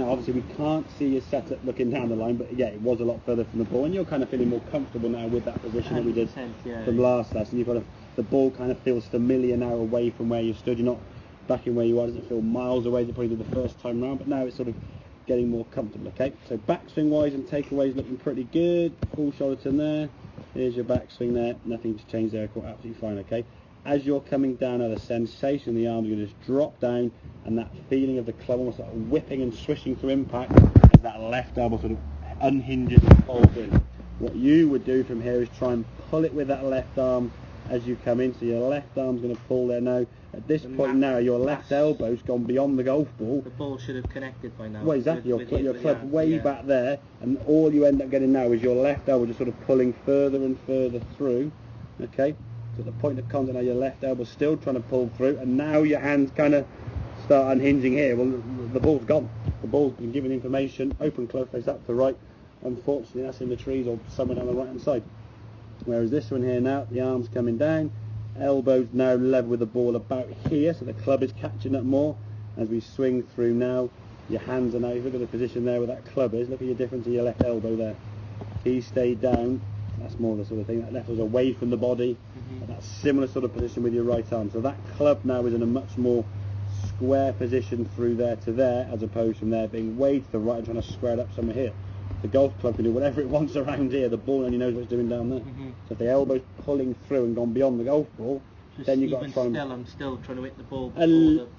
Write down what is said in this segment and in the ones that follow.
Now, obviously, we can't see your setup looking down the line, but yeah, it was a lot further from the ball, and you're kind of feeling more comfortable now with that position that we did from last lesson. You've got the ball kind of feels familiar now away from where you stood. You're not back in where you are. It doesn't feel miles away as it probably did the first time round, but now it's sort of getting more comfortable. Okay, so backswing wise and takeaways looking pretty good. Full shoulder turn there. Here's your backswing there. Nothing to change there. Absolutely fine. Okay. As you're coming down, the sensation the arms are going to just drop down, and that feeling of the club almost like whipping and swishing through impact as that left elbow sort of unhinges and folds in. What you would do from here is try and pull it with that left arm as you come in. So your left arm's going to pull there now. At this point now, your left elbow's gone beyond the golf ball. The ball should have connected by now. Well, exactly. Your club's way back there, and all you end up getting now is your left elbow just sort of pulling further and further through. Okay. So at the point of contact now, your left elbow's still trying to pull through, and now your hands kind of start unhinging here. Well, the ball's gone. The ball's been given information. Open, close, face up to right. Unfortunately, that's in the trees or somewhere down the right-hand side. Whereas this one here now, the arm's coming down, elbows now level with the ball about here, so the club is catching up more. As we swing through now, your hands are now, if you look at the position there where that club is, look at your difference in your left elbow there. He stayed down, that's more the sort of thing, that left was away from the body, that similar sort of position with your right arm. So that club now is in a much more square position through there to there, as opposed from there being way to the right and trying to square it up somewhere here. The golf club can do whatever it wants around here, the ball only knows what it's doing down there. So if the elbow's pulling through and gone beyond the golf ball, then you've got to try and... I'm still trying to hit the ball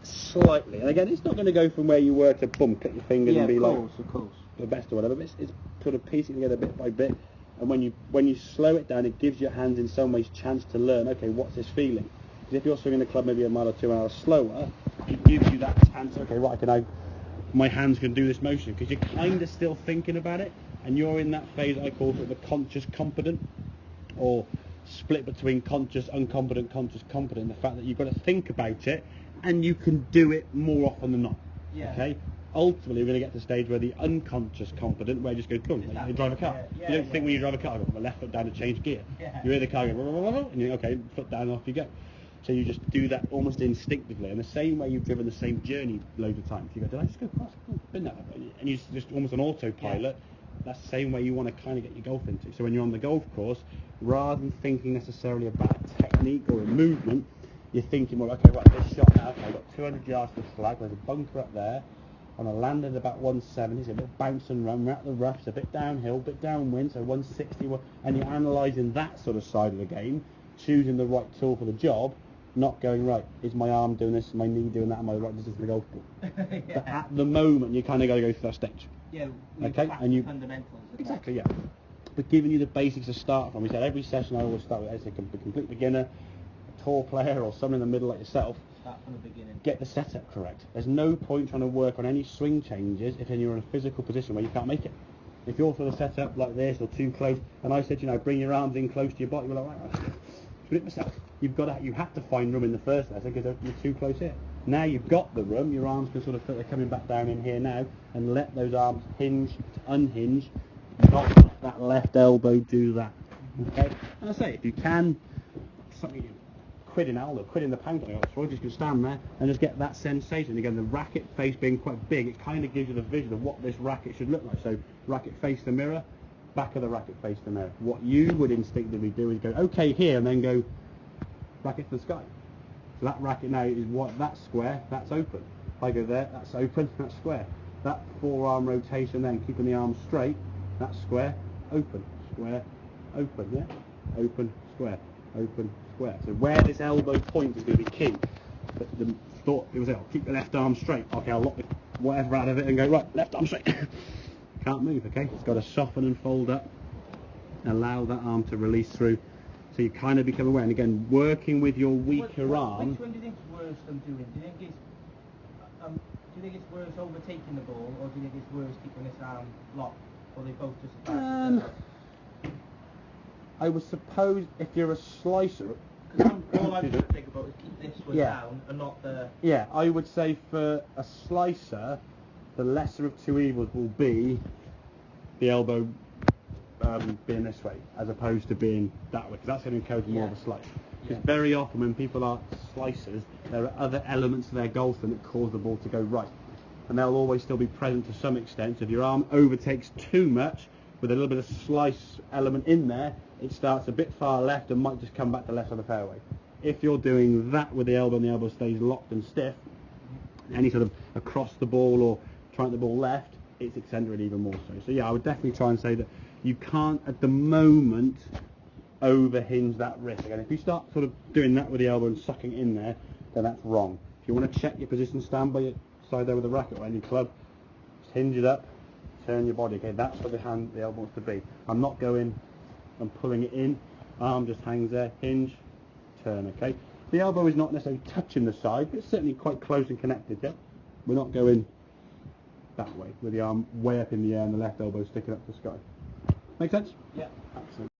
slightly. And again, it's not going to go from where you were to boom, click your fingers and be of course. The best or whatever, but it's sort of piecing together bit by bit. And when you slow it down, it gives your hands in some ways chance to learn, okay, what's this feeling? Because if you're swinging the club maybe a mile or 2 hours slower, it gives you that chance, okay, right, my hands can do this motion, because you're kind of still thinking about it, and you're in that phase I call sort of the conscious competent, or split between conscious uncompetent, conscious competent, the fact that you've got to think about it, and you can do it more often than not. Okay? Ultimately, we're going to get to the stage where the unconscious competent, where you just go, cool, like you drive a car. You don't think when you drive a car, I've got my left foot down to change gear. You hear the car go, and you think, okay, foot down, and off you go. So you just do that almost instinctively, in the same way you've driven the same journey loads of times. You go, did I just go across? Been that way. And you just almost on autopilot. That's the same way you want to kind of get your golf into. So when you're on the golf course, rather than thinking necessarily about technique or a movement, you're thinking more, okay, right, this shot now, okay, I've got 200 yards to flag, there's a bunker up there, I'm going to land at about 170, so a bit bounce and run, we're at the rough, it's a bit downhill, a bit downwind, so 160, and you're analysing that sort of side of the game, choosing the right tool for the job, not going, right, is my arm doing this, is my knee doing that, am I right distance to the golf ball? But at the moment, you kind of got to go through that stage. Okay, and you fundamentals. Exactly, But giving you the basics to start from. We said every session I always start with, as a complete beginner, a tour player, or someone in the middle like yourself. Start from the beginning. Get the setup correct. There's no point trying to work on any swing changes if you're in a physical position where you can't make it. If you're sort of set up like this or too close, and I said, bring your arms in close to your body, you're like, right, split myself. You have to find room in the first lesson because you're too close here. Now you've got the room, your arms can sort of feel they're coming back down in here now, and let those arms hinge to unhinge, not that left elbow do that. Okay? And I say, if you can, something quid in the pound, so just can stand there and just get that sensation. Again, the racket face being quite big, it kind of gives you the vision of what this racket should look like. So racket face the mirror, back of the racket face the mirror. What you would instinctively do is go, okay, here, and then go racket to the sky. So that racket now is that's square, that's open. If I go there, that's open, that's square. That forearm rotation then, keeping the arm straight, that's square, open, square, open, yeah? Open, square, open, square. So where this elbow point is going to be key. But the thought, it was, I'll keep the left arm straight. Okay, I'll lock the whatever out of it and go, right, left arm straight. Can't move, okay? It's got to soften and fold up. Allow that arm to release through. So you kind of become aware, and again, working with your weaker arm. Which one do you think is worse than doing? Do you think it's worse overtaking the ball, or do you think it's worse keeping this arm locked, or they both just attach? I would suppose if you're a slicer. All I'm trying to think about is keep this one down and not the. Yeah, I would say for a slicer, the lesser of two evils will be the elbow being this way as opposed to being that way, because that's going to encourage more of a slice. Because very often when people are slicers, there are other elements to their golf that cause the ball to go right. and they'll always still be present to some extent. So if your arm overtakes too much, with a little bit of slice element in there, it starts a bit far left and might just come back to left of the fairway. If you're doing that with the elbow and the elbow stays locked and stiff, any sort of across the ball or trying the ball left, it's accentuated even more so. So yeah, I would definitely try and say that you can't at the moment over-hinge that wrist. Again, if you start sort of doing that with the elbow and sucking in there, then that's wrong. If you want to check your position, stand by your side there with a racket or any club, just hinge it up, turn your body. Okay, that's where the elbow wants to be. I'm not going and pulling it in. Arm just hangs there, hinge, turn. Okay, the elbow is not necessarily touching the side, but it's certainly quite close and connected. Yeah, we're not going that way with the arm way up in the air and the left elbow sticking up to the sky. Make sense? Yeah. Absolutely.